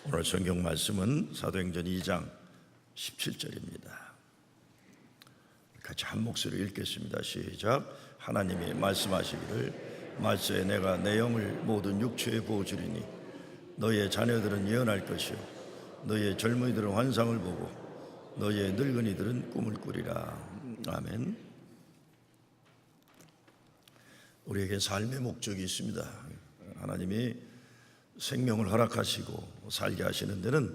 오늘 성경 말씀은 사도행전 2장 17절입니다. 같이 한 목소리로 읽겠습니다. 시작. 하나님이 말씀하시기를 말세에 내가 내 영을 모든 육체에 부어주리니 너희의 자녀들은 예언할 것이요 너희의 젊은이들은 환상을 보고 너희의 늙은이들은 꿈을 꾸리라. 아멘. 우리에게 삶의 목적이 있습니다. 하나님이 생명을 허락하시고 살게 하시는 데는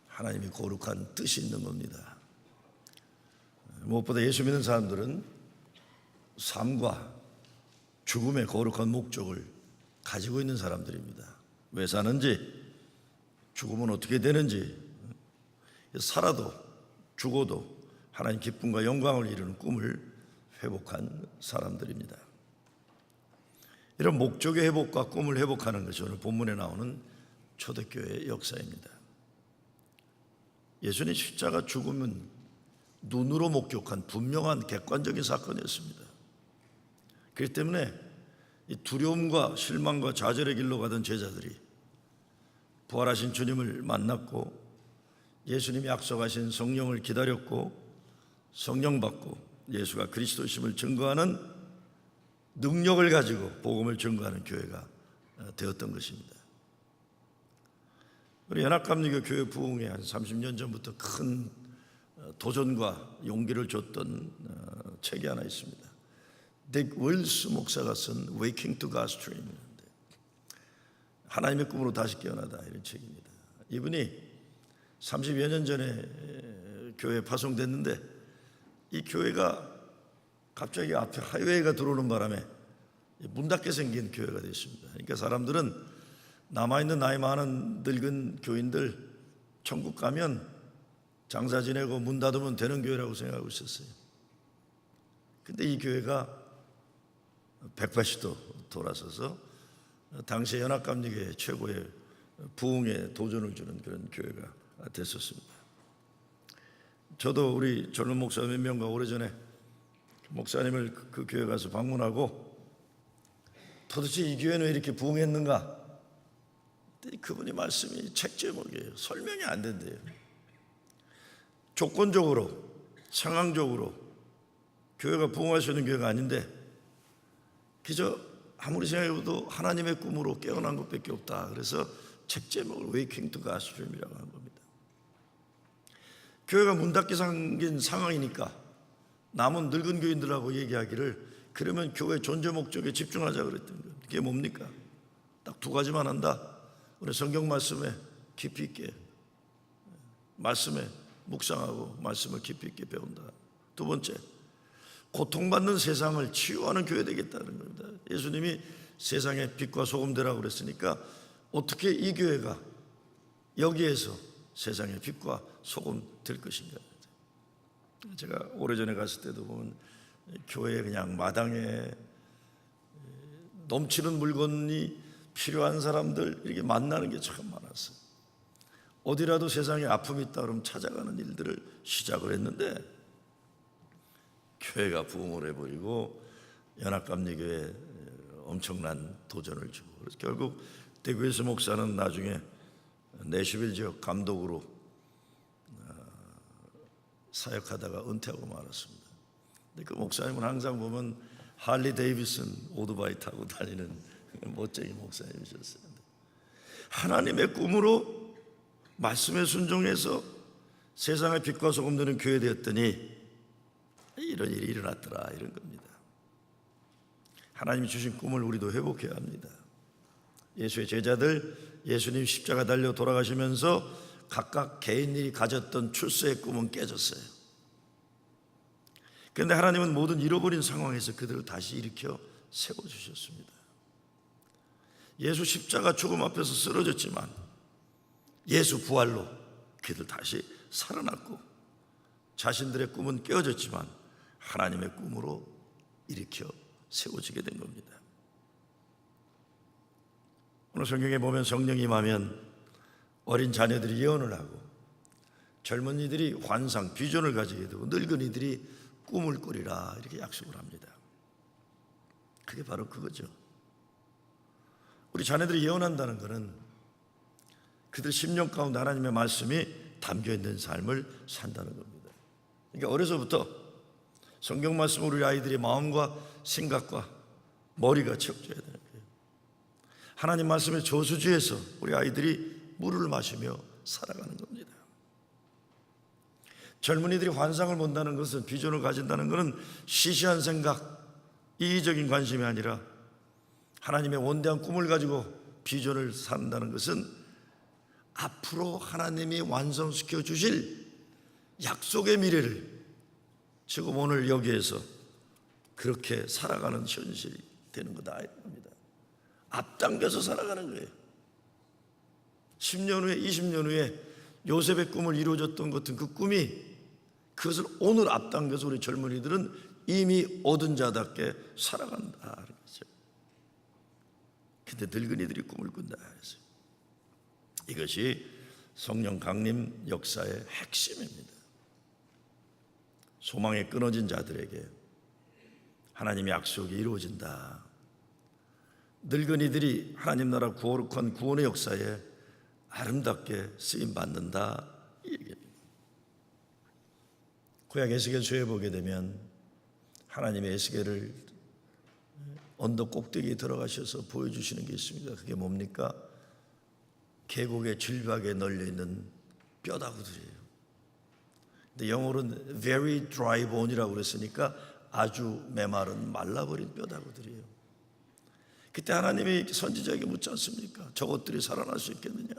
하나님이 거룩한 뜻이 있는 겁니다. 무엇보다 예수 믿는 사람들은 삶과 죽음의 거룩한 목적을 가지고 있는 사람들입니다. 왜 사는지, 죽으면 어떻게 되는지, 살아도 죽어도 하나님 기쁨과 영광을 이루는 꿈을 회복한 사람들입니다. 이런 목적의 회복과 꿈을 회복하는 것이 오늘 본문에 나오는 초대교회의 역사입니다. 예수님 십자가 죽음은 눈으로 목격한 분명한 객관적인 사건이었습니다. 그렇기 때문에 이 두려움과 실망과 좌절의 길로 가던 제자들이 부활하신 주님을 만났고 예수님이 약속하신 성령을 기다렸고 성령 받고 예수가 그리스도심을 증거하는 능력을 가지고 복음을 증거하는 교회가 되었던 것입니다. 우리 연합감리교 교회 부흥회 한 30년 전부터 큰 도전과 용기를 줬던 책이 하나 있습니다. 딕 윌스 목사가 쓴 Waking to God's Dream인데 하나님의 꿈으로 다시 깨어나다 이런 책입니다. 이분이 30여 년 전에 교회에 파송됐는데 이 교회가 갑자기 앞에 하이웨이가 들어오는 바람에 문 닫게 생긴 교회가 됐습니다. 그러니까 사람들은 남아있는 나이 많은 늙은 교인들 천국 가면 장사 지내고 문 닫으면 되는 교회라고 생각하고 있었어요. 근데 이 교회가 180도 돌아서서 당시 연합감리교회 최고의 부흥에 도전을 주는 그런 교회가 됐었습니다. 저도 우리 젊은 목사 몇 명과 오래전에 목사님을 그 교회 가서 방문하고 도대체 이 교회는 왜 이렇게 부흥했는가? 그분이 말씀이 책 제목이에요. 설명이 안 된대요. 조건적으로 상황적으로 교회가 부흥할 수 있는 교회가 아닌데 그저 아무리 생각해도 하나님의 꿈으로 깨어난 것밖에 없다. 그래서 책 제목을 Waking to God's Dream이라고 한 겁니다. 교회가 문 닫게 생긴 상황이니까 남은 늙은 교인들하고 얘기하기를 그러면 교회 존재 목적에 집중하자 그랬던 거예요. 그게 뭡니까? 딱 두 가지만 한다. 우리 성경 말씀에 깊이 있게 말씀에 묵상하고 말씀을 깊이 있게 배운다. 두 번째, 고통받는 세상을 치유하는 교회 되겠다는 겁니다. 예수님이 세상의 빛과 소금 되라고 그랬으니까 어떻게 이 교회가 여기에서 세상의 빛과 소금 될 것인가. 제가 오래전에 갔을 때도 보면 교회 그냥 마당에 넘치는 물건이 필요한 사람들 이렇게 만나는 게 참 많았어요. 어디라도 세상에 아픔이 있다 그러면 찾아가는 일들을 시작을 했는데 교회가 부흥을 해버리고 연합감리교회에 엄청난 도전을 주고 그래서 결국 대구에서 목사는 나중에 내시빌 지역 감독으로 사역하다가 은퇴하고 말았습니다. 근데 그 목사님은 항상 보면 할리 데이비슨 오토바이 타고 다니는 멋쟁이 목사님이셨어요. 하나님의 꿈으로 말씀에 순종해서 세상의 빛과 소금 되는 교회 되었더니 이런 일이 일어났더라 이런 겁니다. 하나님이 주신 꿈을 우리도 회복해야 합니다. 예수의 제자들 예수님 십자가 달려 돌아가시면서 각각 개인이 가졌던 출세의 꿈은 깨졌어요. 그런데 하나님은 모든 잃어버린 상황에서 그들을 다시 일으켜 세워주셨습니다. 예수 십자가 죽음 앞에서 쓰러졌지만 예수 부활로 그들 다시 살아났고 자신들의 꿈은 깨어졌지만 하나님의 꿈으로 일으켜 세워지게 된 겁니다. 오늘 성경에 보면 성령이 임하면 어린 자녀들이 예언을 하고 젊은이들이 환상, 비전을 가지게 되고 늙은이들이 꿈을 꾸리라 이렇게 약속을 합니다. 그게 바로 그거죠. 우리 자녀들이 예언한다는 것은 그들 심령 가운데 하나님의 말씀이 담겨있는 삶을 산다는 겁니다. 그러니까 어려서부터 성경 말씀으로 우리 아이들의 마음과 생각과 머리가 채워져야 되는 거예요. 하나님 말씀의 저수지에서 우리 아이들이 물을 마시며 살아가는 겁니다. 젊은이들이 환상을 본다는 것은, 비전을 가진다는 것은 시시한 생각, 이기적인 관심이 아니라 하나님의 원대한 꿈을 가지고 비전을 산다는 것은 앞으로 하나님이 완성시켜 주실 약속의 미래를 지금 오늘 여기에서 그렇게 살아가는 현실이 되는 거다 합니다. 앞당겨서 살아가는 거예요. 10년 후에, 20년 후에 요셉의 꿈을 이루어졌던 것 같은 그 꿈이, 그것을 오늘 앞당겨서 우리 젊은이들은 이미 얻은 자답게 살아간다. 그렇죠? 근데 늙은이들이 꿈을 꾼다. 그래서 이것이 성령 강림 역사의 핵심입니다. 소망에 끊어진 자들에게 하나님의 약속이 이루어진다. 늙은이들이 하나님 나라 거룩한 구원의 역사에 아름답게 쓰임 받는다. 이 얘기입니다. 구약 에스겔서에 보게 되면 하나님의 에스겔을 언덕 꼭대기에 들어가셔서 보여주시는 게 있습니다. 그게 뭡니까? 계곡의 질박에 널려있는 뼈다구들이에요. 근데 영어로는 very dry bone이라고 그랬으니까 아주 메마른 말라버린 뼈다구들이에요. 그때 하나님이 선지자에게 묻지 않습니까? 저것들이 살아날 수 있겠느냐?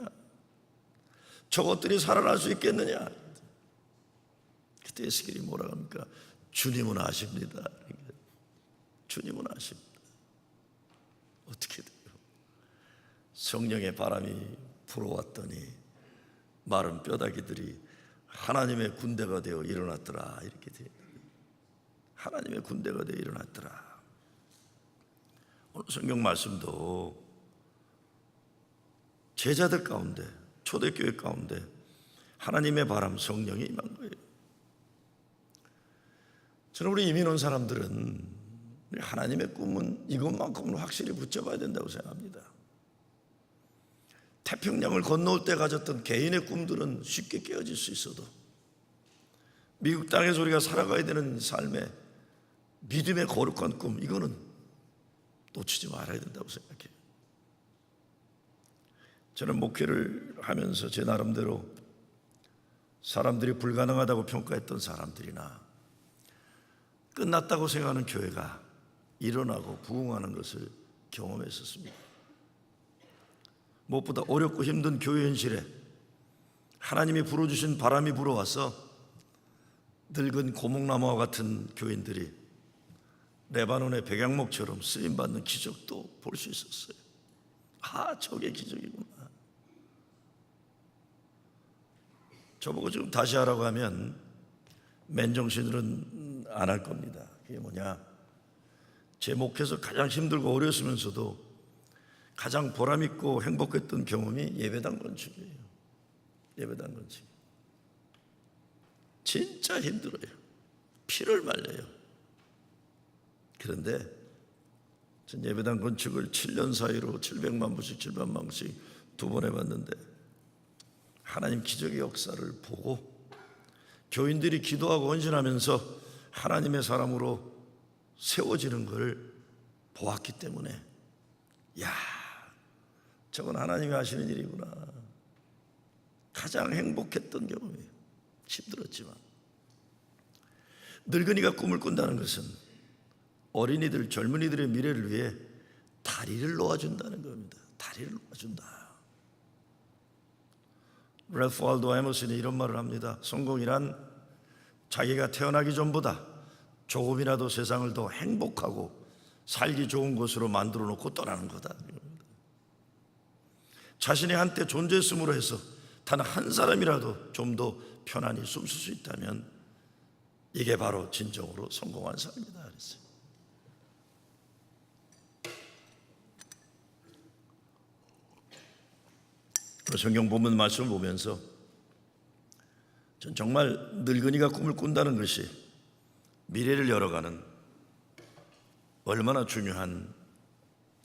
저것들이 살아날 수 있겠느냐? 그때 에스겔이 뭐라고 합니까? 주님은 아십니다. 주님은 아십니다. 어떻게 돼요? 성령의 바람이 불어왔더니 마른 뼈다귀들이 하나님의 군대가 되어 일어났더라. 이렇게 돼요. 하나님의 군대가 되어 일어났더라. 오늘 성경 말씀도 제자들 가운데, 초대교회 가운데 하나님의 바람, 성령이 임한 거예요. 저는 우리 이민 온 사람들은 하나님의 꿈은 이것만큼은 확실히 붙잡아야 된다고 생각합니다. 태평양을 건너올 때 가졌던 개인의 꿈들은 쉽게 깨어질 수 있어도 미국 땅에서 우리가 살아가야 되는 삶의 믿음의 거룩한 꿈, 이거는 놓치지 말아야 된다고 생각해요. 저는 목회를 하면서 제 나름대로 사람들이 불가능하다고 평가했던 사람들이나 끝났다고 생각하는 교회가 일어나고 부흥하는 것을 경험했었습니다. 무엇보다 어렵고 힘든 교회 현실에 하나님이 불어주신 바람이 불어와서 늙은 고목나무와 같은 교인들이 레바논의 백양목처럼 쓰임받는 기적도 볼 수 있었어요. 아, 저게 기적이구나. 저보고 지금 다시 하라고 하면 맨정신으로는 안 할 겁니다. 그게 뭐냐? 제 목회에서 가장 힘들고 어려웠으면서도 가장 보람있고 행복했던 경험이 예배당 건축이에요. 예배당 건축. 진짜 힘들어요. 피를 말려요. 그런데 전 예배당 건축을 7년 사이로 700만 불씩 700만 불씩 2번 해봤는데 하나님 기적의 역사를 보고 교인들이 기도하고 헌신하면서 하나님의 사람으로 세워지는 걸 보았기 때문에, 야, 저건 하나님이 하시는 일이구나. 가장 행복했던 경험이에요. 힘들었지만. 늙은이가 꿈을 꾼다는 것은 어린이들, 젊은이들의 미래를 위해 다리를 놓아준다는 겁니다. 다리를 놓아준다. 래프 월도 에머슨이 이런 말을 합니다. 성공이란 자기가 태어나기 전보다 조금이라도 세상을 더 행복하고 살기 좋은 곳으로 만들어 놓고 떠나는 거다. 자신이 한때 존재했음으로 해서 단 한 사람이라도 좀 더 편안히 숨 쉴 수 있다면 이게 바로 진정으로 성공한 삶이다. 그랬어요. 성경 본문 말씀을 보면서 전 정말 늙은이가 꿈을 꾼다는 것이 미래를 열어가는 얼마나 중요한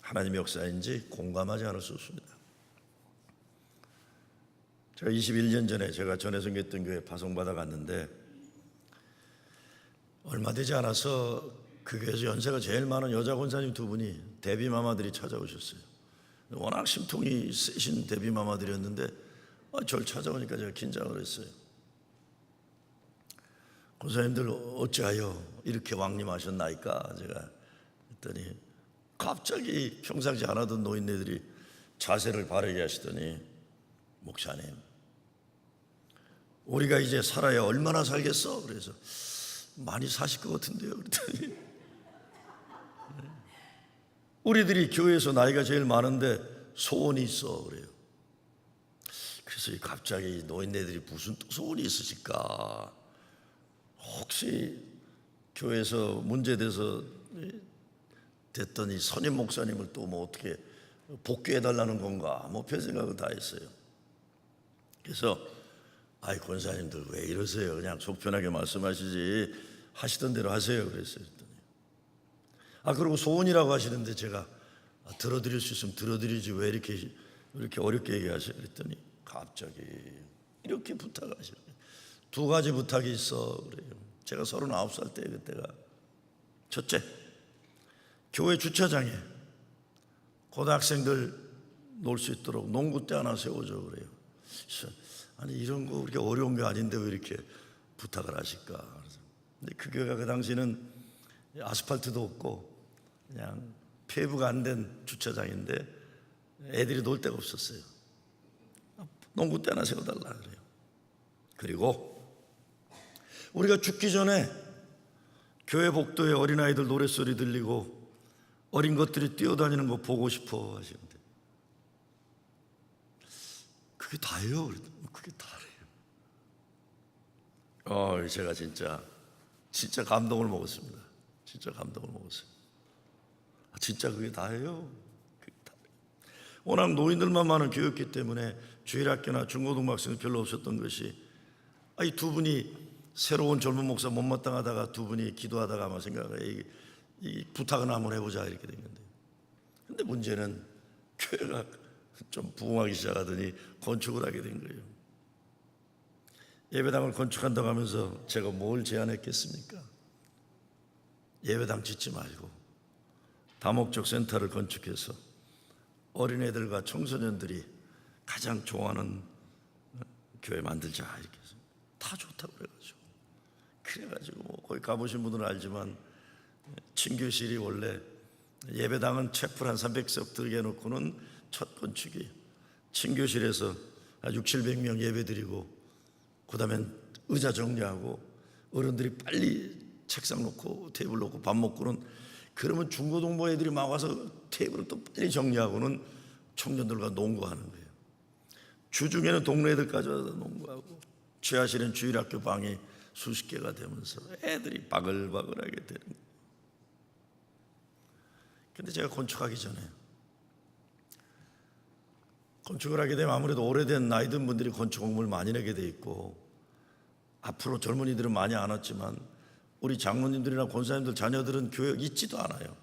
하나님의 역사인지 공감하지 않을 수 없습니다. 제가 21년 전에 제가 전에 섬겼던 교회 파송받아 갔는데 얼마 되지 않아서 그 교회에서 연세가 제일 많은 여자 권사님 두 분이 데뷔마마들이 찾아오셨어요. 워낙 심통이 세신 데뷔마마들이었는데 저를 찾아오니까 제가 긴장을 했어요. 권사님들 어찌하여 이렇게 왕림하셨나이까? 제가 했더니 갑자기 평상시 안 하던 노인네들이 자세를 바르게 하시더니 목사님, 우리가 이제 살아야 얼마나 살겠어? 그래서 많이 사실 것 같은데요. 그랬더니 우리들이 교회에서 나이가 제일 많은데 소원이 있어 그래요. 그래서 갑자기 노인네들이 무슨 또 소원이 있으실까? 혹시 교회에서 문제돼서 됐던 이 선임 목사님을 또 뭐 어떻게 복귀해달라는 건가? 뭐 별 생각을 다 했어요. 그래서 아이 권사님들 왜 이러세요? 그냥 속 편하게 말씀하시지 하시던 대로 하세요. 그랬어요. 그리고 소원이라고 하시는데 제가 들어드릴 수 있으면 들어드리지 왜 이렇게 어렵게 얘기하세요? 그랬더니 갑자기 이렇게 부탁하시는 거예요. 두 가지 부탁이 있어 그래요. 제가 39살 때 그때가 첫째, 교회 주차장에 고등학생들 놀 수 있도록 농구대 하나 세워줘 그래요. 아니 이런 거 그렇게 어려운 게 아닌데 왜 이렇게 부탁을 하실까? 근데 그 교회가 그 당시는 아스팔트도 없고 그냥 폐부가 안 된 주차장인데 애들이 놀 데가 없었어요. 농구대 하나 세워달라 그래요. 그리고 우리가 죽기 전에 교회 복도에 어린아이들 노랫소리 들리고 어린 것들이 뛰어다니는 거 보고 싶어 하시는데 그게 다예요. 그게 다래요. 제가 진짜 감동을 먹었습니다. 진짜 감동을 먹었어요. 진짜 그게 다예요. 그게 다예요. 워낙 노인들만 많은 교회였기 때문에 주일학교나 중고등학생이 별로 없었던 것이 이 두 분이 새로운 젊은 목사 못마땅하다가 두 분이 기도하다가 아마 생각해 이 부탁을 한번 해보자 이렇게 된 건데, 근데 문제는 교회가 좀 부흥하기 시작하더니 건축을 하게 된 거예요. 예배당을 건축한다고 하면서 제가 뭘 제안했겠습니까? 예배당 짓지 말고 다목적 센터를 건축해서 어린애들과 청소년들이 가장 좋아하는 교회 만들자 이렇게 해서 다 좋다고 그래가지고 뭐 거기 가보신 분들은 알지만 친교실이 원래 예배당은 채플 한 300석 들게 해놓고는 첫 건축이 친교실에서 600~700명 예배 드리고 그 다음엔 의자 정리하고 어른들이 빨리 책상 놓고 테이블 놓고 밥 먹고는 그러면 중고등부 애들이 막 와서 테이블을 또 빨리 정리하고는 청년들과 농구하는 거예요. 주중에는 동네 애들까지 와서 농구하고 지하실은 주일학교 방이 수십 개가 되면서 애들이 바글바글하게 되는 거예요. 근데 제가 건축하기 전에 건축을 하게 되면 아무래도 오래된 나이 든 분들이 건축 공부를 많이 내게 돼 있고 앞으로 젊은이들은 많이 안 왔지만 우리 장로님들이나 권사님들 자녀들은 교회 있지도 않아요.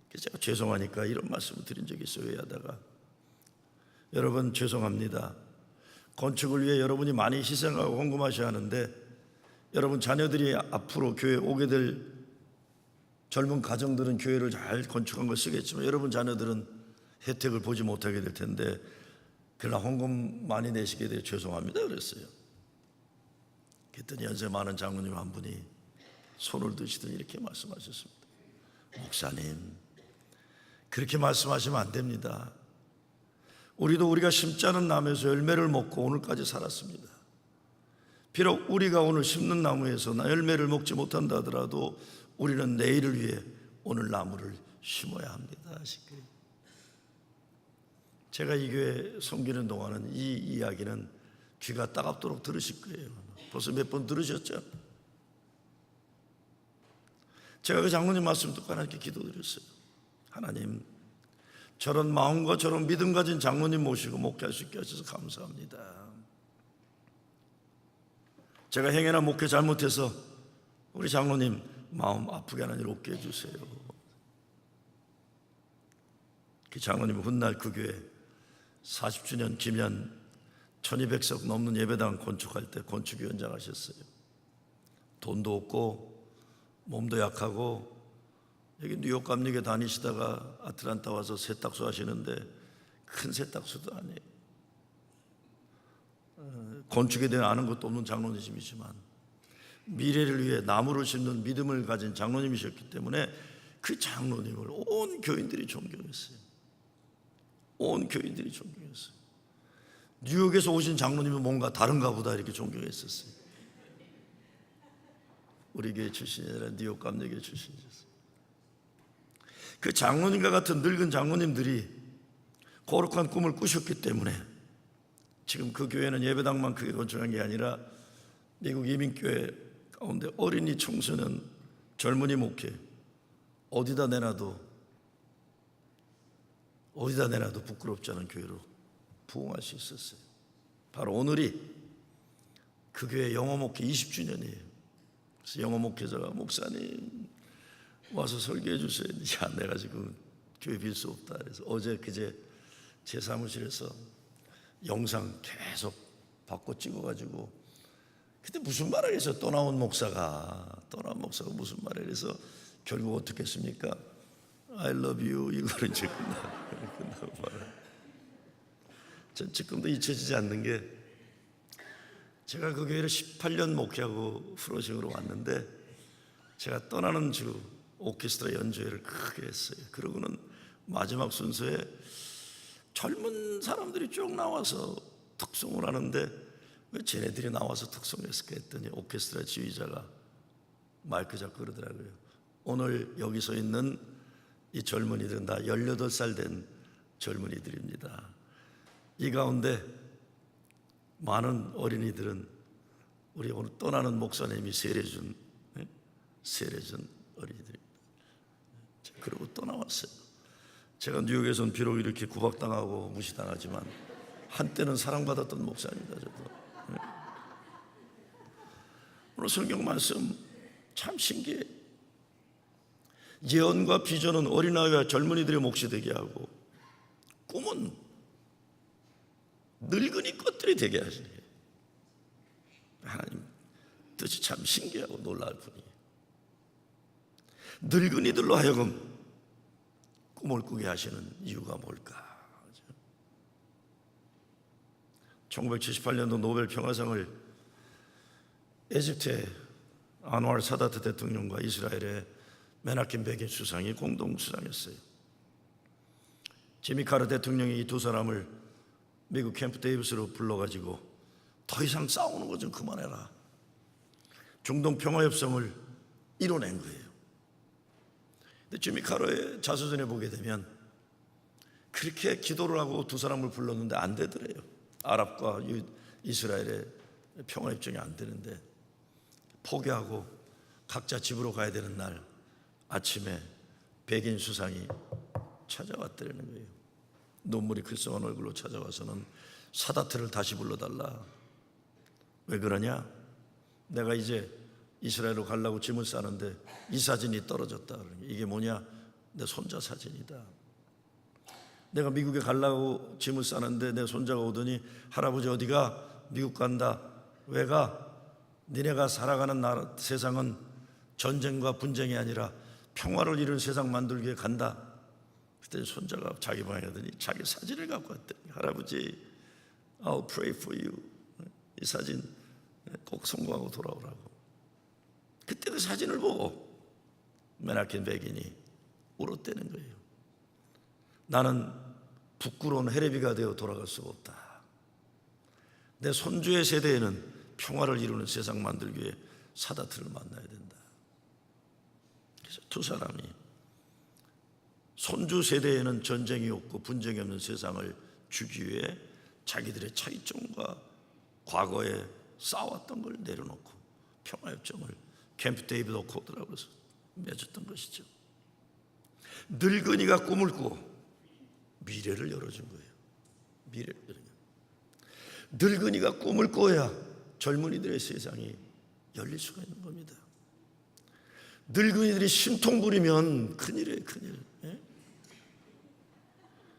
그래서 제가 죄송하니까 이런 말씀을 드린 적이 있어요. 회의하다가 여러분 죄송합니다. 건축을 위해 여러분이 많이 희생하고 헌금하셔야 하는데 여러분 자녀들이 앞으로 교회에 오게 될 젊은 가정들은 교회를 잘 건축한 걸 쓰겠지만 여러분 자녀들은 혜택을 보지 못하게 될 텐데 그러나 헌금 많이 내시게 되어 죄송합니다 그랬어요. 그랬더니 연세 많은 장로님 한 분이 손을 드시더니 이렇게 말씀하셨습니다. 목사님 그렇게 말씀하시면 안 됩니다. 우리가 심지 않은 나무에서 열매를 먹고 오늘까지 살았습니다. 비록 우리가 오늘 심는 나무에서 열매를 먹지 못한다 하더라도 우리는 내일을 위해 오늘 나무를 심어야 합니다 하시고요. 제가 이 교회 섬기는 동안은 이 이야기는 귀가 따갑도록 들으실 거예요. 벌써 몇 번 들으셨죠? 제가 그 장로님 말씀 듣고 하나님께 기도드렸어요. 하나님 저런 마음과 저런 믿음 가진 장로님 모시고 목회할 수 있게 하셔서 감사합니다. 제가 행여나 목회 잘못해서 우리 장로님 마음 아프게 하는 일 없게 해주세요. 그 장로님 훗날 그 교회 40주년 기념 1200석 넘는 예배당 건축할 때 건축위원장 하셨어요. 돈도 없고 몸도 약하고 여기 뉴욕 감리교 다니시다가 아틀란타 와서 세탁소 하시는데 큰 세탁소도 아니에요. 건축에 대해 아는 것도 없는 장로님이지만 미래를 위해 나무를 심는 믿음을 가진 장로님이셨기 때문에 그 장로님을 온 교인들이 존경했어요. 온 교인들이 존경했어요. 뉴욕에서 오신 장로님은 뭔가 다른가 보다 이렇게 존경했었어요. 우리 교회 출신이 아니라 뉴욕 감리교 출신이셨어요. 그 장로님과 같은 늙은 장로님들이 거룩한 꿈을 꾸셨기 때문에 지금 그 교회는 예배당만 크게 건축한 게 아니라 미국 이민교회 가운데 어린이, 청소년, 젊은이 목회 어디다 내놔도 부끄럽지 않은 교회로 부흥할 수 있었어요. 바로 오늘이 그 교회 영어 목회 20주년이에요. 그래서 영어 목회자가 목사님 와서 설교해 주세요. 야, 내가 지금 교회 빌 수 없다. 그래서 어제 그제 제 사무실에서 영상 계속 받고 찍어가지고 그때 무슨 말을 해서 떠나온 목사가 무슨 말을 해서 결국 어떻게 했습니까? I love you 이거를 이제 끝나고 말아요. 전 지금도 잊혀지지 않는 게 제가 그 교회를 18년 목회하고 프로징으로 왔는데 제가 떠나는 주 오케스트라 연주회를 크게 했어요. 그러고는 마지막 순서에 젊은 사람들이 쭉 나와서 특송을 하는데 왜 쟤네들이 나와서 특송했을까 했더니 오케스트라 지휘자가 마이크 잡고 그러더라고요. 오늘 여기 서 있는 이 젊은이들은 다 18살 된 젊은이들입니다. 이 가운데 많은 어린이들은 우리 오늘 떠나는 목사님이 세례준 어린이들입니다. 그러고 떠나왔어요. 제가 뉴욕에서는 비록 이렇게 구박당하고 무시당하지만 한때는 사랑받았던 목사입니다. 저도. 오늘 성경 말씀 참 신기해요. 예언과 비전은 어린아이와 젊은이들의 몫이 되게 하고 꿈은 늙은이 것들이 되게 하시는 거예요. 하나님 뜻이 참 신기하고 놀라울 뿐이에요. 늙은이들로 하여금 꿈을 꾸게 하시는 이유가 뭘까? 1978년도 노벨 평화상을 에집트의 안와르 사다트 대통령과 이스라엘의 메나킴 베긴 수상이 공동 수상했어요. 지미 카르 대통령이 이 두 사람을 미국 캠프 데이비스로 불러가지고 더 이상 싸우는 거 좀 그만해라. 중동 평화협정을 이뤄낸 거예요. 근데 지미 카르의 자서전에 보게 되면 그렇게 기도를 하고 두 사람을 불렀는데 안 되더래요. 아랍과 이스라엘의 평화협정이 안 되는데 포기하고 각자 집으로 가야 되는 날 아침에 백인 수상이 찾아왔다는 거예요. 눈물이 글썽한 얼굴로 찾아와서는 사다트를 다시 불러달라. 왜 그러냐? 내가 이제 이스라엘로 가려고 짐을 싸는데 이 사진이 떨어졌다. 이게 뭐냐? 내 손자 사진이다. 내가 미국에 가려고 짐을 싸는데 내 손자가 오더니 할아버지 어디가? 미국 간다. 왜 가? 니네가 살아가는 나라, 세상은 전쟁과 분쟁이 아니라 평화를 이룬 세상 만들기 위해 간다. 그때 손자가 자기 방에 가더니 자기 사진을 갖고 왔더니 할아버지 I'll pray for you. 이 사진 꼭 성공하고 돌아오라고. 그때 그 사진을 보고 메나킴 베긴이 울었다는 거예요. 나는 부끄러운 헤레비가 되어 돌아갈 수가 없다. 내 손주의 세대에는 평화를 이루는 세상 만들기 위해 사다트를 만나야 된다. 그래서 두 사람이 손주 세대에는 전쟁이 없고 분쟁이 없는 세상을 주기 위해 자기들의 차이점과 과거에 싸웠던 걸 내려놓고 평화협정을 캠프 데이비드 오코드라고 해서 맺었던 것이죠. 늙은이가 꿈을 꾸고 미래를 열어준 거예요. 미래를 열어준 거예요. 늙은이가 꿈을 꿔야 젊은이들의 세상이 열릴 수가 있는 겁니다. 늙은이들이 심통 부리면 큰일이에요. 큰일.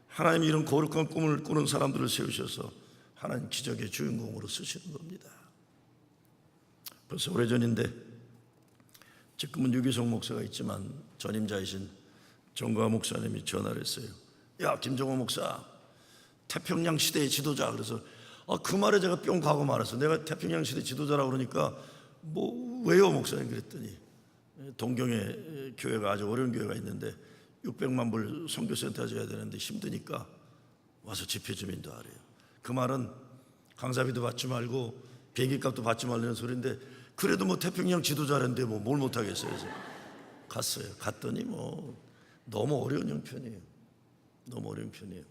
하나님이 이런 거룩한 꿈을 꾸는 사람들을 세우셔서 하나님 기적의 주인공으로 쓰시는 겁니다. 벌써 오래전인데 지금은 유기성 목사가 있지만 전임자이신 정과 목사님이 전화를 했어요. 야, 김정호 목사, 태평양 시대의 지도자. 그래서 그 말에 제가 뿅 가고 말았어. 내가 태평양 시대 지도자라고 그러니까 뭐 왜요 목사님? 그랬더니 동경에 교회가 아주 어려운 교회가 있는데 600만 불 선교센터 줘야 되는데 힘드니까 와서 집회 좀 인도하래요. 그 말은 강사비도 받지 말고 비행기값도 받지 말라는 소리인데 그래도 뭐 태평양 지도자라는데 뭐 뭘 못하겠어요. 그래서 갔어요. 갔더니 뭐 너무 어려운 형편이에요. 너무 어려운 편이에요.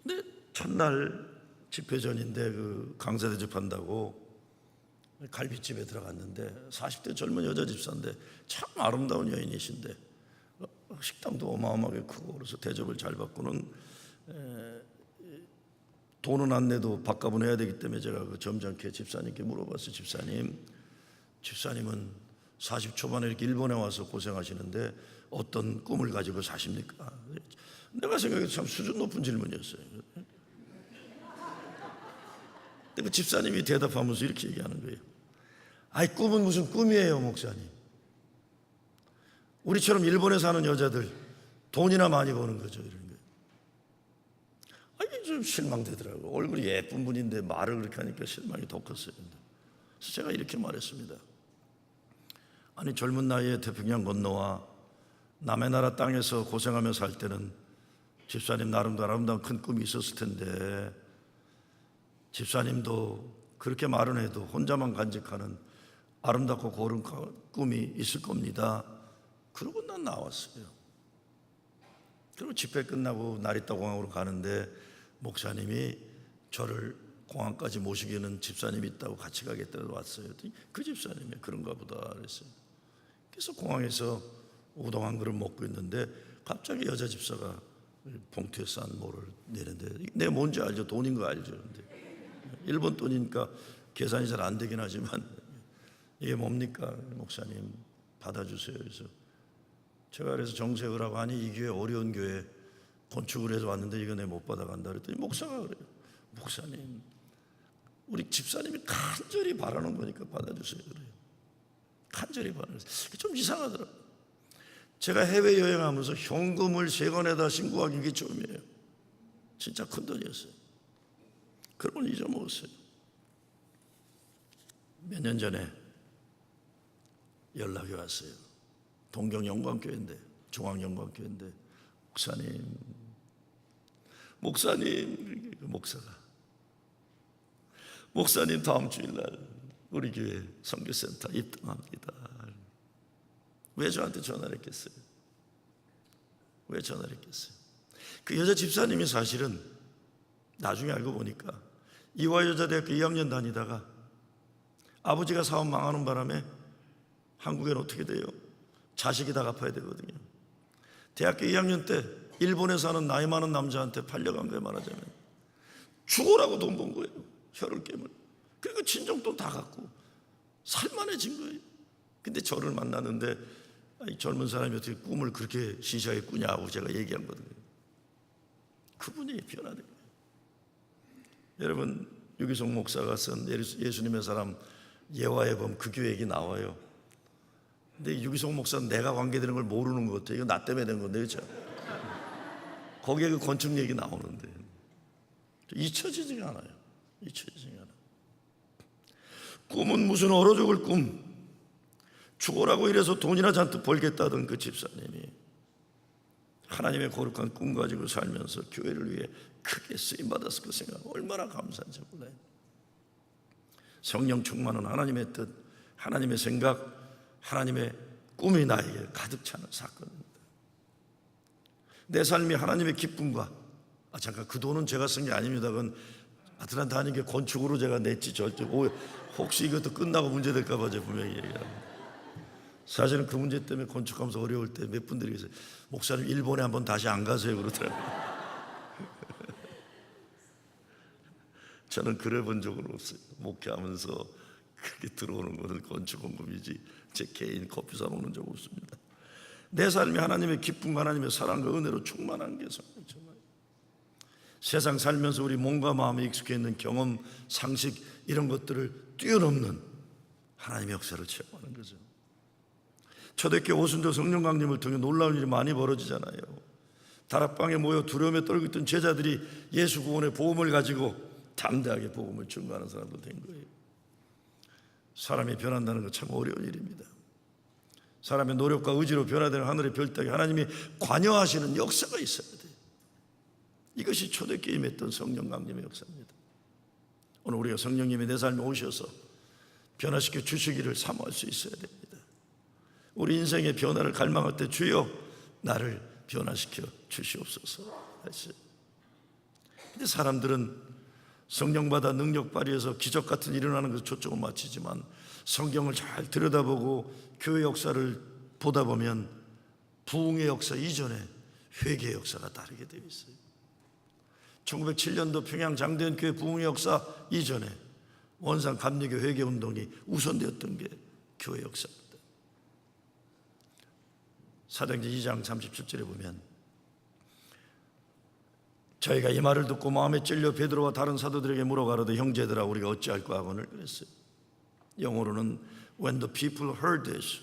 근데 첫날 집회 전인데 그 강사 대접한다고 갈비집에 들어갔는데 40대 젊은 여자 집사인데 참 아름다운 여인이신데 식당도 어마어마하게 크고 그래서 대접을 잘 받고는 돈은 안 내도 밥값은 해야 되기 때문에 제가 그 점잖게 집사님께 물어봤어요. 집사님은 40 초반에 이렇게 일본에 와서 고생하시는데 어떤 꿈을 가지고 사십니까? 내가 생각해도 참 수준 높은 질문이었어요. 근데 그 집사님이 대답하면서 이렇게 얘기하는 거예요. 아이, 꿈은 무슨 꿈이에요, 목사님. 우리처럼 일본에 사는 여자들 돈이나 많이 버는 거죠. 이런 거예요. 아니, 좀 실망되더라고요. 얼굴이 예쁜 분인데 말을 그렇게 하니까 실망이 더 컸어요. 그래서 제가 이렇게 말했습니다. 아니, 젊은 나이에 태평양 건너와 남의 나라 땅에서 고생하며 살 때는 집사님 나름도 아름다운 큰 꿈이 있었을 텐데 집사님도 그렇게 말은 해도 혼자만 간직하는 아름답고 고른 꿈이 있을 겁니다. 그러고 난 나왔어요. 그리고 집회 끝나고 나리타 공항으로 가는데 목사님이 저를 공항까지 모시기는 집사님이 있다고 같이 가겠다고 왔어요. 그 집사님이 그런가 보다 그랬어요. 그래서 공항에서 우동 한 그릇 먹고 있는데 갑자기 여자 집사가 봉투에 싼 뭐를 내는데 내가 뭔지 알죠? 돈인 거 알죠? 근데 일본 돈이니까 계산이 잘 안 되긴 하지만 이게 뭡니까? 목사님 받아주세요. 그래서 제가 그래서 정색을 하니 이 교회 어려운 교회 건축을 해서 왔는데 이거 내가 못 받아간다 그랬더니 목사가 그래요. 목사님, 우리 집사님이 간절히 바라는 거니까 받아주세요. 그래요. 간절히 바라는 거예요. 좀 이상하더라고요. 제가 해외여행하면서 현금을 세관에다 신고하기 이게 처음이에요. 진짜 큰 돈이었어요. 그런 걸 잊어먹었어요. 몇 년 전에 연락이 왔어요. 동경 영광교회인데, 중앙영광교회인데 목사님, 목사님 다음 주일날 우리 교회 선교센터 입당합니다. 왜 저한테 전화를 했겠어요? 왜 전화를 했겠어요? 그 여자 집사님이 사실은 나중에 알고 보니까 이화여자대학교 2학년 다니다가 아버지가 사업 망하는 바람에 한국에는 어떻게 돼요? 자식이 다 갚아야 되거든요. 대학교 2학년 때 일본에 사는 나이 많은 남자한테 팔려간 거예요. 말하자면 죽으라고 돈 번 거예요. 혀를 깨물. 그리고 친정돈 다 갖고 살만해진 거예요. 근데 저를 만나는데 이 젊은 사람이 어떻게 꿈을 그렇게 시시하게 꾸냐고 제가 얘기한 거거든요. 그분이 변화된 거예요. 여러분, 유기성 목사가 쓴 예수님의 사람 예화의 범 그 교회 얘기 나와요. 근데 유기성 목사는 내가 관계되는 걸 모르는 것 같아요. 이거 나 때문에 된 건데, 그렇죠? 거기에 그 건축 얘기 나오는데 잊혀지지가 않아요. 잊혀지지가 않아요. 꿈은 무슨 얼어 죽을 꿈, 죽어라고 이래서 돈이나 잔뜩 벌겠다던 그 집사님이 하나님의 거룩한 꿈 가지고 살면서 교회를 위해 크게 쓰임받았을 그 생각 얼마나 감사한지 몰라요. 성령 충만은 하나님의 뜻, 하나님의 생각, 하나님의 꿈이 나에게 가득 차는 사건입니다. 내 삶이 하나님의 기쁨과 잠깐 그 돈은 제가 쓴 게 아닙니다. 그건 아틀란타 하는 게 건축으로 제가 냈지. 혹시 이것도 끝나고 문제될까 봐 제가 분명히 얘기합니다. 사실은 그 문제 때문에 건축하면서 어려울 때 몇 분들이 계세요. 목사님 일본에 한번 다시 안 가세요 그러더라고요. 저는 그래 본 적은 없어요. 목회하면서 그렇게 들어오는 것은 건축원금이지 제 개인 커피 사 먹는 적 없습니다. 내 삶이 하나님의 기쁨과 하나님의 사랑과 은혜로 충만한 게 정말 세상 살면서 우리 몸과 마음에 익숙해 있는 경험, 상식 이런 것들을 뛰어넘는 하나님의 역사를 체험하는 거죠. 초대교회 오순절 성령 강림을 통해 놀라운 일이 많이 벌어지잖아요. 다락방에 모여 두려움에 떨고 있던 제자들이 예수 구원의 복음을 가지고 담대하게 복음을 증거하는 사람도 된 거예요. 사람이 변한다는 건 참 어려운 일입니다. 사람의 노력과 의지로 변화되는 하늘의 별따기 하나님이 관여하시는 역사가 있어야 돼요. 이것이 초대교회에 임했던 성령 강림의 역사입니다. 오늘 우리가 성령님이 내 삶에 오셔서 변화시켜 주시기를 사모할 수 있어야 됩니다. 우리 인생의 변화를 갈망할 때 주여 나를 변화시켜 주시옵소서 하시죠. 근데 사람들은 성령 받아 능력 발휘해서 기적 같은 일이 일어나는 것에 초점을 맞추지만 성경을 잘 들여다보고 교회 역사를 보다 보면 부흥의 역사 이전에 회개의 역사가 다르게 되어 있어요. 1907년도 평양 장대현 교회 부흥의 역사 이전에 원산 감리교 회개 운동이 우선되었던 게 교회 역사입니다. 사도행전 2장 37절에 보면 저희가 이 말을 듣고 마음에 찔려 베드로와 다른 사도들에게 물어가로되 형제들아 우리가 어찌할까 하거늘 그랬어요. 영어로는 When the people heard this,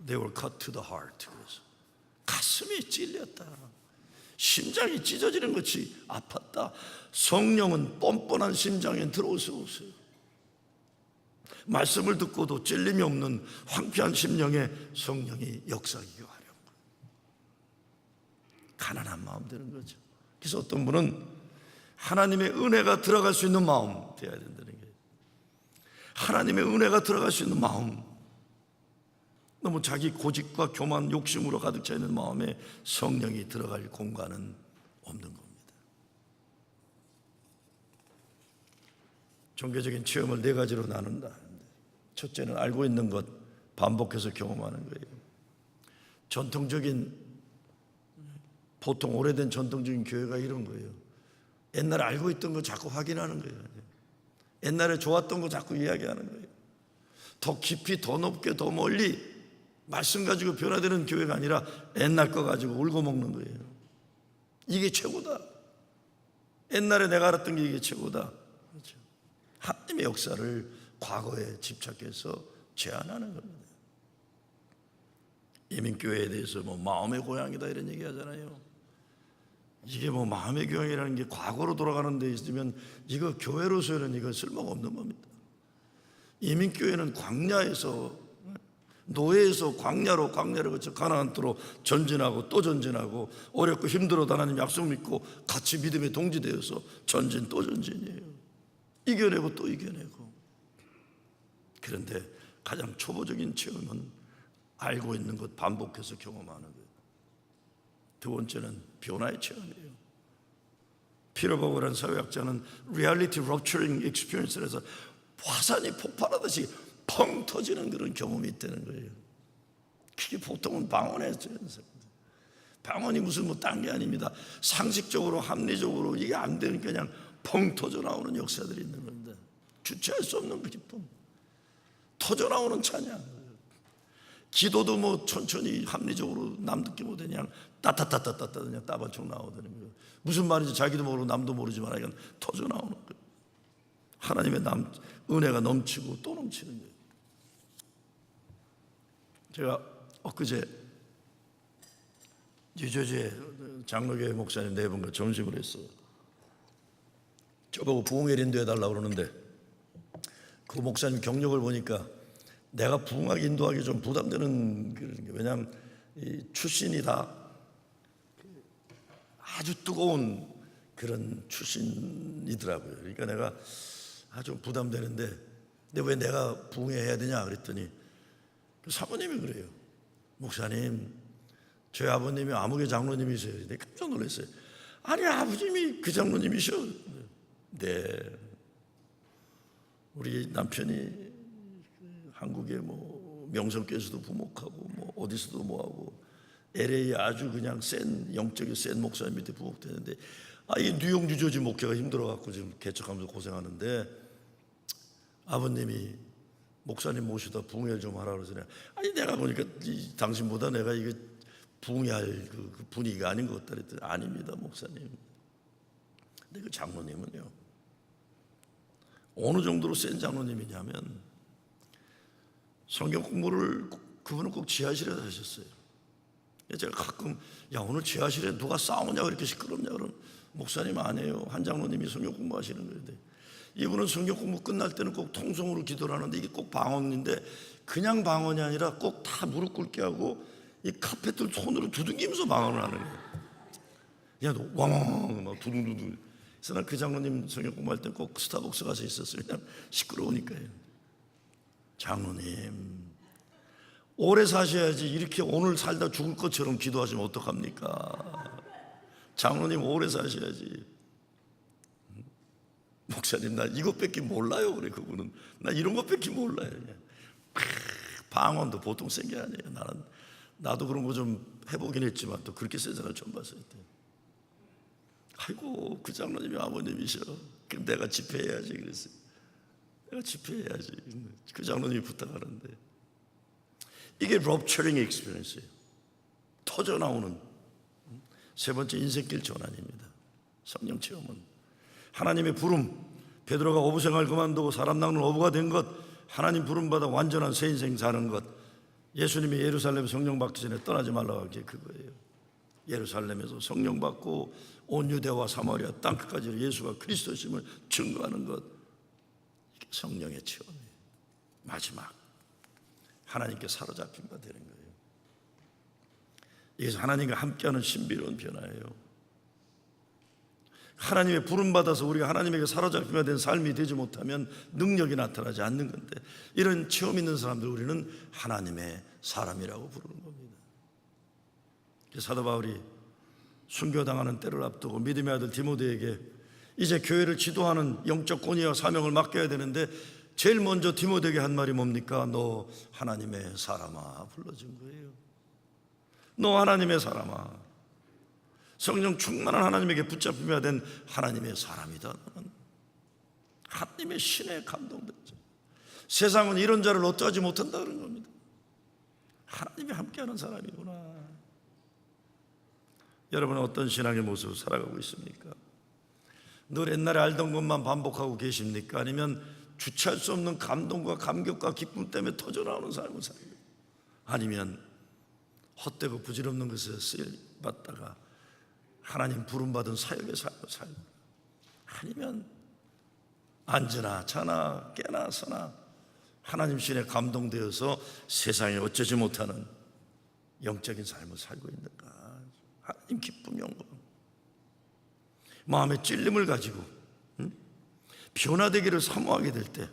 they were cut to the heart. 그래서 가슴이 찔렸다. 심장이 찢어지는 것이 아팠다. 성령은 뻔뻔한 심장에 들어올 수 없어요. 말씀을 듣고도 찔림이 없는 황폐한 심령에 성령이 역사하기 어려운 거예요. 가난한 마음 되는 거죠. 그래서 어떤 분은 하나님의 은혜가 들어갈 수 있는 마음 되어야 된다는 거예요. 하나님의 은혜가 들어갈 수 있는 마음. 너무 자기 고집과 교만, 욕심으로 가득 차 있는 마음에 성령이 들어갈 공간은 없는 겁니다. 종교적인 체험을 네 가지로 나눈다. 첫째는 알고 있는 것, 반복해서 경험하는 거예요. 전통적인 보통 오래된 전통적인 교회가 이런 거예요. 옛날에 알고 있던 거 자꾸 확인하는 거예요. 옛날에 좋았던 거 자꾸 이야기하는 거예요. 더 깊이, 더 높게, 더 멀리 말씀 가지고 변화되는 교회가 아니라 옛날 거 가지고 울고 먹는 거예요. 이게 최고다. 옛날에 내가 알았던 게 이게 최고다. 그렇죠. 하나님의 역사를 과거에 집착해서 제한하는 겁니다. 이민교회에 대해서 뭐 마음의 고향이다 이런 얘기 하잖아요. 이게 뭐 마음의 고향이라는 게 과거로 돌아가는 데 있으면 이거 교회로서는 이거 쓸모가 없는 겁니다. 이민교회는 광야에서 노예에서 광야로 거쳐 가나안 땅으로 전진하고 또 전진하고 어렵고 힘들어도 하나님 약속 믿고 같이 믿음에 동지되어서 전진 또 전진이에요. 이겨내고 또 이겨내고. 그런데 가장 초보적인 체험은 알고 있는 것 반복해서 경험하는 거예요. 두 번째는 변화의 체험이에요. 피터 버거라는 사회학자는 Reality Rupturing Experience를 해서 화산이 폭발하듯이 펑 터지는 그런 경험이 있다는 거예요. 그게 보통은 방언에서 방언이 무슨 뭐 딴 게 아닙니다. 상식적으로 합리적으로 이게 안 되니까 그냥 펑 터져 나오는 역사들이 있는 겁니다. 주체할 수 없는 그 기쁨, 터져 나오는 찬양. 기도도 뭐 천천히 합리적으로 남 듣기 못해 그냥 따따따따따 그냥 따반총 나오더니 거예요. 무슨 말인지 자기도 모르고 남도 모르지만 이건 터져 나오는 거예요. 하나님의 은혜가 넘치고 또 넘치는 거예요. 제가 엊그제 뉴저지에 장로교회 목사님 네 분과 점심을 했어요. 저보고 부흥회 인도해달라고 그러는데 그 목사님 경력을 보니까 내가 부흥하게 인도하기 좀 부담되는 그런 게, 왜냐하면 이 출신이 다 아주 뜨거운 그런 출신이더라고요. 그러니까 내가 아주 부담되는데, 근데 왜 내가 부흥해야 되냐 그랬더니 그 사모님이 그래요. 목사님, 저희 아버님이 아무개 장로님이세요. 내가 깜짝 놀랐어요. 아니 아버님이 그 장로님이셔. 네. 우리 남편이 한국의 뭐 명성교에서도 부목하고 뭐 어디서도 뭐하고 LA 아주 그냥 영적인 센 목사님 밑에 부목되는데 이 뉴욕 뉴저지 목회가 힘들어갖고 지금 개척하면서 고생하는데 아버님이 목사님 모시다 부흥회 좀 하라 그러더니 아니 내가 보니까 당신보다 내가 이게 부흥회 할 그 분위기가 아닌 것 같다 그랬더니 아닙니다 목사님. 근데 그 장로님은요, 어느 정도로 센 장로님이냐면 성경 공부를 그분은 꼭 지하실에서 하셨어요. 제가 가끔 야 오늘 지하실에 누가 싸우냐 그렇게 시끄럽냐 그러면 목사님 아니에요. 한 장로님이 성경 공부하시는 거예요. 이분은 성경 공부 끝날 때는 꼭 통성으로 기도를 하는데 이게 꼭 방언인데 그냥 방언이 아니라 꼭 다 무릎 꿇게 하고 이 카펫을 손으로 두둥기면서 방언을 하는 거예요. 야 너 왕왕 막 두둥두둥. 그래서 난 그 장로님 성경 공부할 때 꼭 스타벅스 가서 있었어요. 그냥 시끄러우니까요. 장로님 오래 사셔야지 이렇게 오늘 살다 죽을 것처럼 기도하시면 어떡합니까? 장로님 오래 사셔야지. 목사님 나 이것밖에 몰라요. 그래 그분은 나 이런 것밖에 몰라요. 방언도 보통 센 게 아니에요. 나도 그런 거 좀 해보긴 했지만 또 그렇게 센 사람 처음 봤어요. 아이고 그 장로님이 아버님이셔. 그럼 내가 집회해야지 그랬어요. 내가 집회해야지. 그 장로님이 부탁하는데 이게 럽처링 익스피리언스예요. 터져 나오는 세 번째 인생길 전환입니다. 성령 체험은 하나님의 부름. 베드로가 어부 생활 그만두고 사람 낚는 어부가 된 것, 하나님 부름 받아 완전한 새 인생 사는 것. 예수님이 예루살렘 성령 받기 전에 떠나지 말라고 한 게 그거예요. 예루살렘에서 성령 받고 온 유대와 사마리아 땅끝까지 예수가 그리스도심을 증거하는 것. 이게 성령의 체험이에요. 마지막 하나님께 사로잡힌 바 되는 거예요. 이게 하나님과 함께하는 신비로운 변화예요. 하나님의 부름받아서 우리가 하나님에게 사로잡히게 된 삶이 되지 못하면 능력이 나타나지 않는 건데 이런 체험 있는 사람들 우리는 하나님의 사람이라고 부르는 겁니다. 사도 바울이 순교당하는 때를 앞두고 믿음의 아들 디모데에게 이제 교회를 지도하는 영적 권위와 사명을 맡겨야 되는데 제일 먼저 디모데에게 한 말이 뭡니까? 너 하나님의 사람아 불러준 거예요. 너 하나님의 사람아. 성령 충만한 하나님에게 붙잡혀야 된 하나님의 사람이다. 너는 하나님의 신에 감동됐죠. 세상은 이런 자를 어떠하지 못한다 그런 겁니다. 하나님이 함께하는 사람이구나. 여러분은 어떤 신앙의 모습을 살아가고 있습니까? 늘 옛날에 알던 것만 반복하고 계십니까? 아니면 주체할 수 없는 감동과 감격과 기쁨 때문에 터져나오는 삶을 살고, 아니면 헛되고 부질없는 것에 쓰임받다가 하나님 부름받은 사역의 삶을 살고, 아니면 앉으나 자나 깨나 서나 하나님 신에 감동되어서 세상에 어쩌지 못하는 영적인 삶을 살고 있는가? 하나님 기쁨 영광, 마음의 찔림을 가지고 변화되기를 사모하게 될 때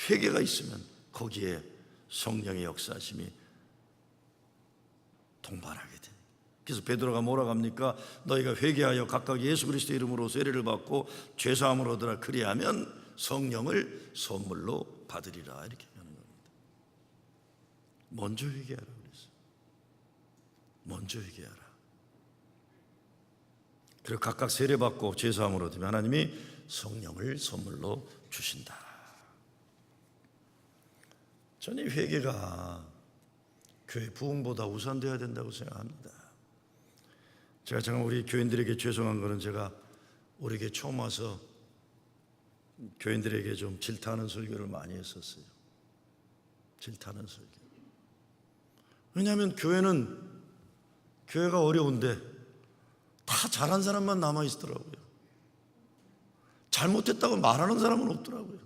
회개가 있으면 거기에 성령의 역사하심이 동반하게 돼. 그래서 베드로가 뭐라고 합니까? 너희가 회개하여 각각 예수 그리스도의 이름으로 세례를 받고 죄사함을 얻으라. 그리하면 성령을 선물로 받으리라. 이렇게 하는 겁니다. 먼저 회개하라 그랬어요. 먼저 회개하라. 그리고 각각 세례 받고 죄사함을 얻으면 하나님이 성령을 선물로 주신다. 저는 이 회개가 교회 부흥보다 우선되어야 된다고 생각합니다. 제가 정말 우리 교인들에게 죄송한 거는 제가 우리 교회 처음 와서 교인들에게 좀 질타하는 설교를 많이 했었어요. 질타하는 설교. 왜냐하면 교회가 어려운데 다 잘한 사람만 남아있더라고요. 잘못했다고 말하는 사람은 없더라고요.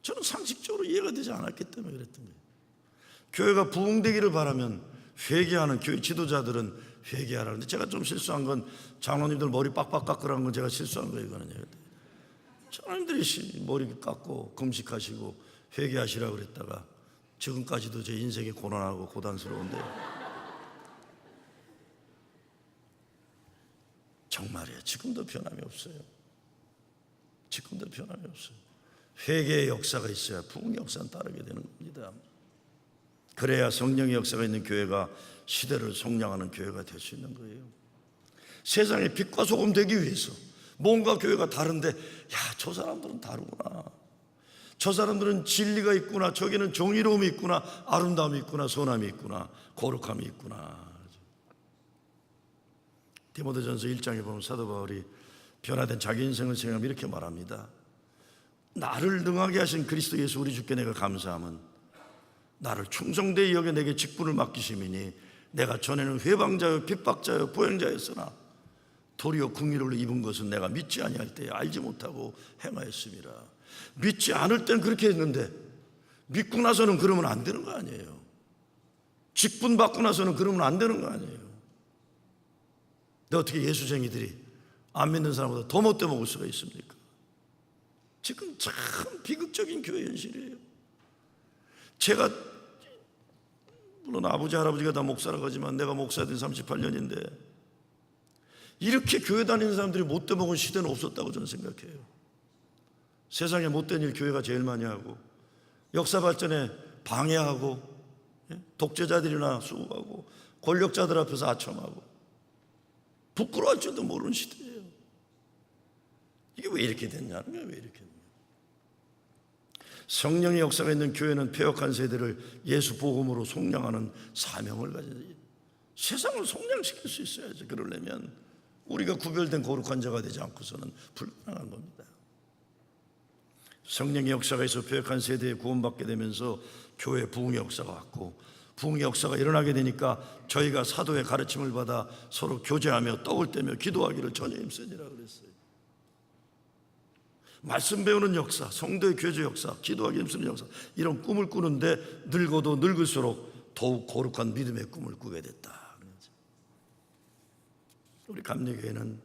저는 상식적으로 이해가 되지 않았기 때문에 그랬던 거예요. 교회가 부흥되기를 바라면 회개하는 교회 지도자들은 회개하라는데, 제가 좀 실수한 건 장로님들 머리 빡빡 깎으라는 건 제가 실수한 거예요. 이거는요. 장로님들이 머리 깎고 금식하시고 회개하시라고 그랬다가 지금까지도 제 인생이 고난하고 고단스러운데 정말이에요. 지금도 변함이 없어요. 지금도 변함이 없어요. 회개의 역사가 있어야 부흥의 역사는 따르게 되는 겁니다. 그래야 성령의 역사가 있는 교회가 시대를 속량하는 교회가 될 수 있는 거예요. 세상에 빛과 소금 되기 위해서 뭔가 교회가 다른데, 야, 저 사람들은 다르구나. 저 사람들은 진리가 있구나. 저기는 정의로움이 있구나. 아름다움이 있구나. 선함이 있구나. 거룩함이 있구나. 디모데전서 1장에 보면 사도 바울이 변화된 자기 인생을 생각하면 이렇게 말합니다. 나를 능하게 하신 그리스도 예수 우리 주께 내가 감사함은 나를 충성되이 여겨 내게 직분을 맡기심이니 내가 전에는 회방자여 핍박자여 보행자였으나 도리어 궁의를 입은 것은 내가 믿지 아니할 때에 알지 못하고 행하였음이라. 믿지 않을 땐 그렇게 했는데 믿고 나서는 그러면 안 되는 거 아니에요. 직분 받고 나서는 그러면 안 되는 거 아니에요. 근데 어떻게 예수쟁이들이 안 믿는 사람보다 더 못돼 먹을 수가 있습니까? 지금 참 비극적인 교회 현실이에요. 제가 물론 아버지 할아버지가 다 목사라고 하지만 내가 목사된 38년인데 이렇게 교회 다니는 사람들이 못돼 먹은 시대는 없었다고 저는 생각해요. 세상에 못된 일 교회가 제일 많이 하고 역사 발전에 방해하고 독재자들이나 수고하고 권력자들 앞에서 아첨하고 부끄러워할 줄도 모르는 시대예요. 이게 왜 이렇게 됐냐는 거예요. 왜 이렇게 됐냐. 성령의 역사가 있는 교회는 폐역한 세대를 예수 복음으로 속량하는 사명을 가지죠. 세상을 속량시킬 수 있어야죠. 그러려면 우리가 구별된 거룩한 자가 되지 않고서는 불가능한 겁니다. 성령의 역사가 있어 폐역한 세대에 구원받게 되면서 교회 부흥의 역사가 왔고 부흥의 역사가 일어나게 되니까 저희가 사도의 가르침을 받아 서로 교제하며 떡을 떼며 기도하기를 전혀 힘쓰니라 그랬어요. 말씀 배우는 역사, 성도의 교제 역사, 기도하기 힘쓰는 역사, 이런 꿈을 꾸는데 늙어도 늙을수록 더욱 거룩한 믿음의 꿈을 꾸게 됐다. 우리 감리교회는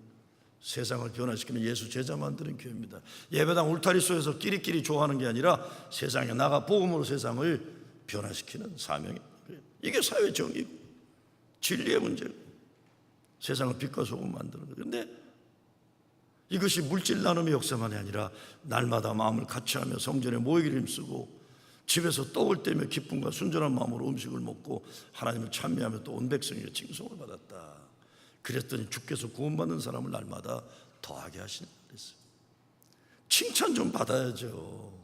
세상을 변화시키는 예수 제자 만드는 교회입니다. 예배당 울타리 속에서 끼리끼리 좋아하는 게 아니라 세상에 나가 복음으로 세상을 변화시키는 사명입니다. 이게 사회 정의고 진리의 문제고 세상을 빛과 소금 만드는 거예요. 그런데 이것이 물질 나눔의 역사만이 아니라 날마다 마음을 같이하며 성전에 모이기를 힘쓰고 집에서 떡을 떼며 기쁨과 순전한 마음으로 음식을 먹고 하나님을 찬미하며 또 온 백성에게 칭송을 받았다. 그랬더니 주께서 구원받는 사람을 날마다 더하게 하신다 그랬어요. 칭찬 좀 받아야죠.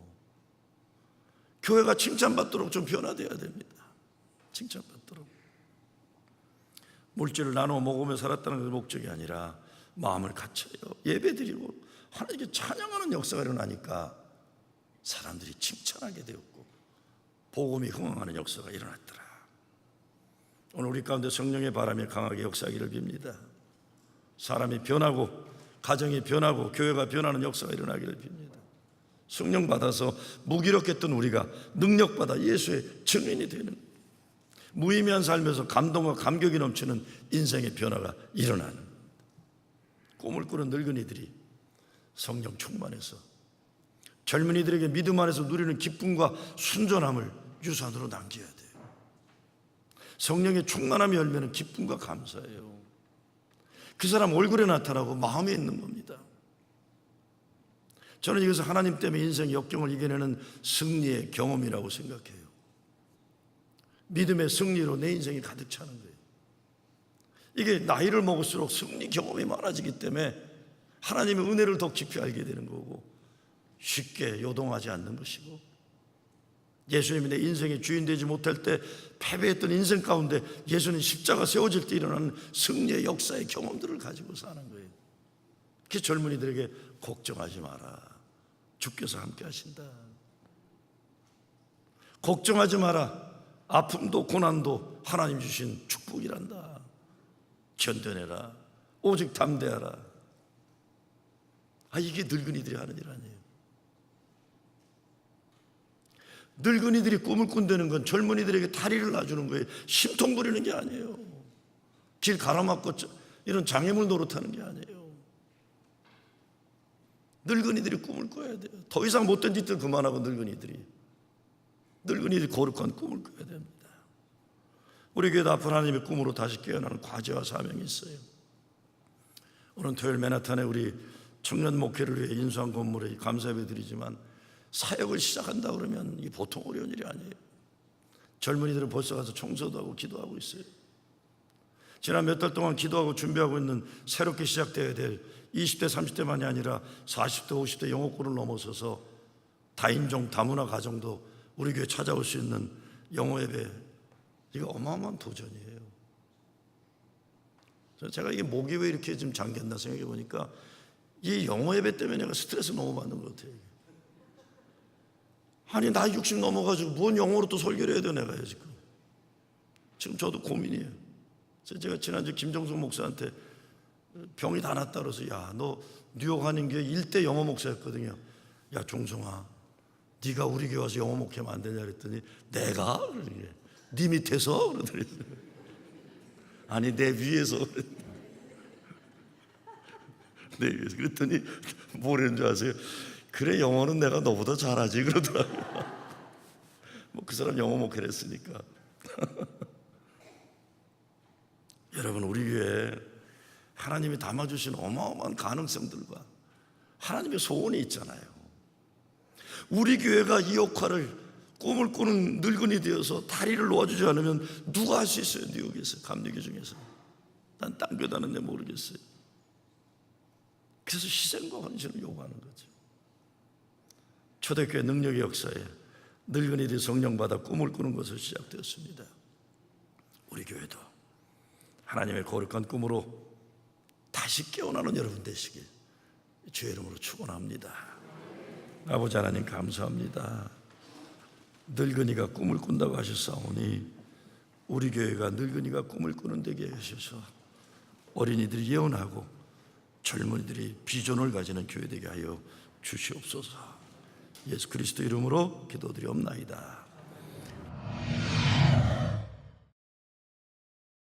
교회가 칭찬받도록 좀 변화되어야 됩니다. 칭찬받도록. 물질을 나눠 먹으며 살았다는 그 목적이 아니라 마음을 갖춰요. 예배드리고 하나님께 찬양하는 역사가 일어나니까 사람들이 칭찬하게 되었고 복음이 흥황하는 역사가 일어났더라. 오늘 우리 가운데 성령의 바람이 강하게 역사하기를 빕니다. 사람이 변하고 가정이 변하고 교회가 변하는 역사가 일어나기를 빕니다. 성령 받아서 무기력했던 우리가 능력 받아 예수의 증인이 되는, 무의미한 삶에서 감동과 감격이 넘치는 인생의 변화가 일어나는, 꿈을 꾸는 늙은이들이 성령 충만해서 젊은이들에게 믿음 안에서 누리는 기쁨과 순전함을 유산으로 남겨야 돼요. 성령의 충만함이 열매는 기쁨과 감사예요. 그 사람 얼굴에 나타나고 마음에 있는 겁니다. 저는 이것을 하나님 때문에 인생 역경을 이겨내는 승리의 경험이라고 생각해요. 믿음의 승리로 내 인생이 가득 차는 거예요. 이게 나이를 먹을수록 승리 경험이 많아지기 때문에 하나님의 은혜를 더 깊이 알게 되는 거고 쉽게 요동하지 않는 것이고, 예수님이 내 인생의 주인 되지 못할 때 패배했던 인생 가운데 예수님 십자가 세워질 때 일어나는 승리의 역사의 경험들을 가지고 사는 거예요. 그 젊은이들에게 걱정하지 마라. 주께서 함께 하신다. 걱정하지 마라. 아픔도 고난도 하나님 주신 축복이란다. 견뎌내라. 오직 담대하라. 이게 늙은이들이 하는 일 아니에요. 늙은이들이 꿈을 꾼다는 건 젊은이들에게 다리를 놔주는 거예요. 심통 부리는 게 아니에요. 길 가로막고 이런 장애물 노릇하는 게 아니에요. 늙은이들이 꿈을 꿔야 돼요. 더 이상 못된 짓들 그만하고 늙은이들이 거룩한 꿈을 꿔야 됩니다. 우리 교회도 앞으로 하나님의 꿈으로 다시 깨어나는 과제와 사명이 있어요. 오늘 토요일 맨하탄에 우리 청년 목회를 위해 인수한 건물에 감사예배 드리지만 사역을 시작한다 그러면 이게 보통 어려운 일이 아니에요. 젊은이들은 벌써 가서 청소도 하고 기도하고 있어요. 지난 몇 달 동안 기도하고 준비하고 있는 새롭게 시작되어야 될 20대 30대만이 아니라 40대 50대 영어권을 넘어서서 다인종 다문화 가정도 우리 교회 찾아올 수 있는 영어 예배, 이거 어마어마한 도전이에요. 제가 이게 목이 왜 이렇게 좀 잠겼나 생각해 보니까 이 영어 예배 때문에 내가 스트레스 너무 받는 것 같아요. 아니 나 60 넘어가지고 뭔 영어로 또 설교를 해야 돼 내가 지금 저도 고민이에요. 제가 지난주 김정숙 목사한테 병이 다 났다 그래서 야 너 뉴욕 한인교회 1대 영어 목사였거든요. 야 종성아 네가 우리 교회 와서 영어 목회하면 안 되냐 그랬더니 내가? 그러더니 네 밑에서? 그러더니 아니 내 위에서 내 위에서 그랬더니 뭐라는 줄 아세요? 그래 영어는 내가 너보다 잘하지 그러더라고요. 뭐 그 사람 영어 목회를 했으니까. 여러분 우리 교회에 하나님이 담아주신 어마어마한 가능성들과 하나님의 소원이 있잖아요. 우리 교회가 이 역할을 꿈을 꾸는 늙은이 되어서 다리를 놓아주지 않으면 누가 할 수 있어요? 뉴욕에서 감리교 중에서. 난 딴 교회 다는데 모르겠어요. 그래서 희생과 헌신을 요구하는 거죠. 초대교회 능력의 역사에 늙은이들이 성령받아 꿈을 꾸는 것으로 시작되었습니다. 우리 교회도 하나님의 거룩한 꿈으로 다시 깨어나는 여러분 되시길 주의 이름으로 축원합니다. 아버지 하나님 감사합니다. 늙은이가 꿈을 꾼다고 하셨사오니 우리 교회가 늙은이가 꿈을 꾸는 데게 하셔서 어린이들이 예언하고 젊은이들이 비전을 가지는 교회 되게 하여 주시옵소서. 예수 그리스도 이름으로 기도드리옵나이다.